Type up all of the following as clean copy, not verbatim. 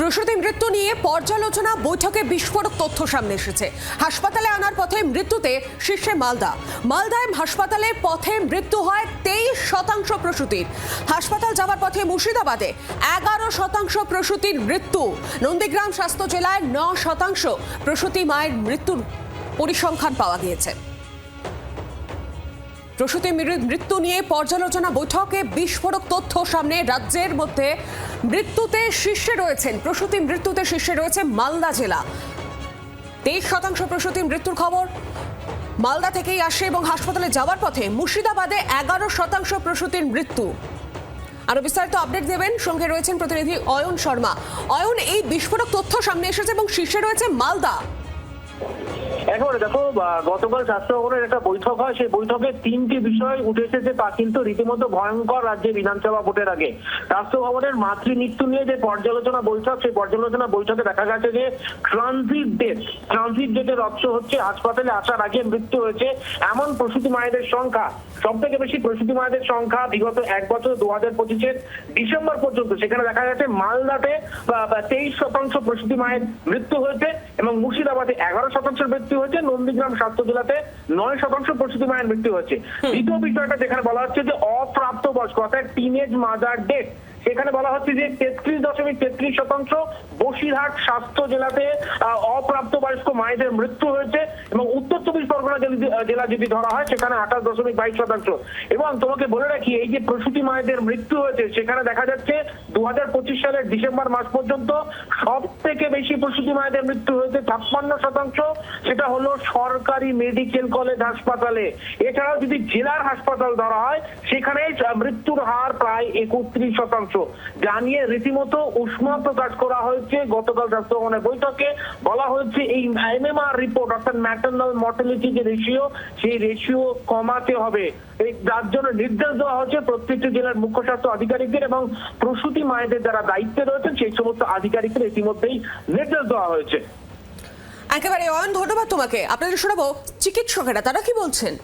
প্রসূতি মৃত্যু নিয়ে পর্যালোচনা বৈঠকে বিস্ফোরক তথ্য সামনে এসেছে। হাসপাতালে আনার পথে মৃত্যুতে শীর্ষে মালদায় হাসপাতালে পথে মৃত্যু হয় 23% প্রসূতির। হাসপাতাল যাওয়ার পথে মুর্শিদাবাদে 11% প্রসূতির মৃত্যু। নন্দীগ্রাম স্বাস্থ্য জেলায় 9% প্রসূতি মায়ের মৃত্যুর পরিসংখ্যান পাওয়া গিয়েছে। প্রসূতি মৃত্যু নিয়ে পর্যালোচনা বৈঠকে বিস্ফোরক তথ্য সামনে। রাজ্যের মধ্যে প্রসূতি মৃত্যুতে শীর্ষে রয়েছে মালদা জেলা। 23% প্রসূতি মৃত্যুর খবর মালদা থেকেই আসে এবং হাসপাতালে যাওয়ার পথে মুর্শিদাবাদে 11% প্রসূতির মৃত্যু। আরো বিস্তারিত আপডেট দেবেন, সঙ্গে রয়েছেন প্রতিনিধি অয়ন শর্মা। অয়ন, এই বিস্ফোরক তথ্য সামনে এসেছে এবং শীর্ষে রয়েছে মালদা। একেবারে দেখো, গতকাল স্বাস্থ্য ভবনের একটা বৈঠক হয়, সেই বৈঠকে 3টি বিষয় উঠে এসেছে, তা কিন্তু রীতিমতো ভয়ঙ্কর। রাজ্যে বিধানসভা ভোটের আগে স্বাস্থ্য ভবনের মাতৃমৃত্যু নিয়ে যে পর্যালোচনা বৈঠক, সেই পর্যালোচনা বৈঠকে দেখা গেছে যে ট্রানজিট ডেটের অর্থ হচ্ছে হাসপাতালে আসার আগে মৃত্যু হয়েছে এমন প্রসূতি মায়েদের সংখ্যা। সব থেকে বেশি প্রসূতি মায়েদের সংখ্যা বিগত এক বছর 2025-এর ডিসেম্বর পর্যন্ত, সেখানে দেখা গেছে মালদাতে 23% প্রসূতি মায়ের মৃত্যু হয়েছে এবং মুর্শিদাবাদে 11% মৃত্যু হয়েছে। নন্দীগ্রাম স্বাস্থ্য জেলাতে 9% প্রসূতি মায়ের মৃত্যু হয়েছে। দ্বিতীয় বিষয়টা যেখানে বলা হচ্ছে যে অপ্রাপ্তবয়স্ক অর্থাৎ টিনেজ মাদার ডেথ, সেখানে বলা হচ্ছে যে 33.33% বসিরহাট স্বাস্থ্য জেলাতে অপ্রাপ্তবয়স্ক মায়েদের মৃত্যু হয়েছে এবং উত্তর 24 পরগনা জেলা যদি ধরা হয় সেখানে 28.22%। এবং তোমাকে বলে রাখি, এই যে প্রসূতি মায়েদের মৃত্যু হয়েছে সেখানে দেখা যাচ্ছে 2025 সালের ডিসেম্বর মাস পর্যন্ত সব থেকে বেশি প্রসূতি মায়েদের মৃত্যু হয়েছে 56%, সেটা হলো সরকারি মেডিকেল কলেজ হাসপাতালে। এছাড়াও যদি জেলার হাসপাতাল ধরা হয় সেখানে মৃত্যুর হার প্রায় 31%। জানিয়ে রীতিমতো উষ্মা প্রকাশ করা হয়েছে। গতকাল স্বাস্থ্য ভবনের বৈঠকে বলা হয়েছে এই এমএমআর রিপোর্ট অর্থাৎ ম্যাটারনাল মর্টালিটি যে রেশিও, সেই রেশিও কমাতে হবে। তার জন্য নির্দেশ দেওয়া হচ্ছে প্রত্যেকটি জেলার মুখ্য স্বাস্থ্য আধিকারিকদের এবং প্রসূতি মায়েদের যারা দায়িত্বে রয়েছেন সেই সমস্ত আধিকারিকদের ইতিমধ্যেই নির্দেশ দেওয়া হয়েছে। একেবারে অয়ন, ধন্যবাদ তোমাকে। আপনাদের শোনাবো চিকিৎসকেরা তারা কি বলছেন।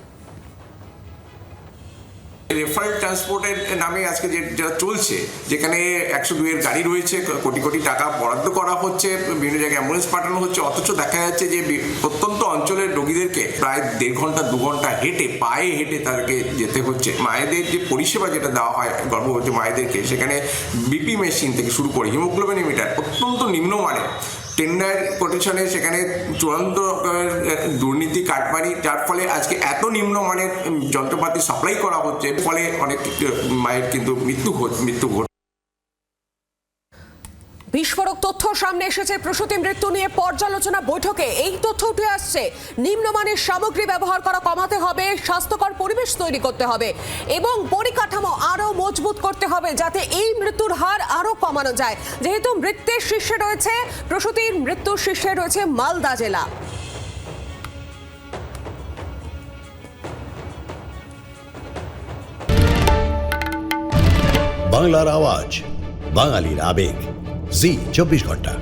রেফারেল ট্রান্সপোর্টের নামে আজকে যেটা চলছে, যেখানে 102-এর গাড়ি রয়েছে, কোটি কোটি টাকা বরাদ্দ করা হচ্ছে, বিভিন্ন জায়গায় অ্যাম্বুলেন্স পাঠানো হচ্ছে, অথচ দেখা যাচ্ছে যে প্রত্যন্ত অঞ্চলের রোগীদেরকে প্রায় 1.5 ঘন্টা 2 ঘন্টা পায়ে হেঁটে তাদেরকে যেতে হচ্ছে। মায়েদের যে পরিষেবা যেটা দেওয়া হয় গর্ভবতী মায়েদেরকে, সেখানে বিপি মেশিন থেকে শুরু করে হিমোগ্লোবিনোমিটার অত্যন্ত নিম্নমানের, টেন্ডার কোটেশনে সেখানে চূড়ান্ত দুর্নীতি কাটমারি, যার ফলে আজকে এত নিম্নমানের যন্ত্রপাতি সাপ্লাই করা হচ্ছে, ফলে অনেক মায়ের কিন্তু মৃত্যু ঘটছে। বিস্ফোরক তথ্য সামনে এসেছে প্রসূতি মৃত্যু নিয়ে পর্যালোচনা বৈঠকে। এই তথ্য উঠে আসছে, নিম্নমানের সামগ্রী ব্যবহার করা কমাতে হবে, স্বাস্থ্যকর পরিবেশ তৈরি করতে হবে এবং পরিকাঠামো আরো মজবুত করতে হবে যাতে এই মৃত্যুর হার আরো কমানো যায়। যেহেতু প্রসূতির মৃত্যুর শীর্ষে রয়েছে মালদা জেলা। বাংলার আওয়াজ, বাঙালির আবেগ, জি 24 ঘন্টা।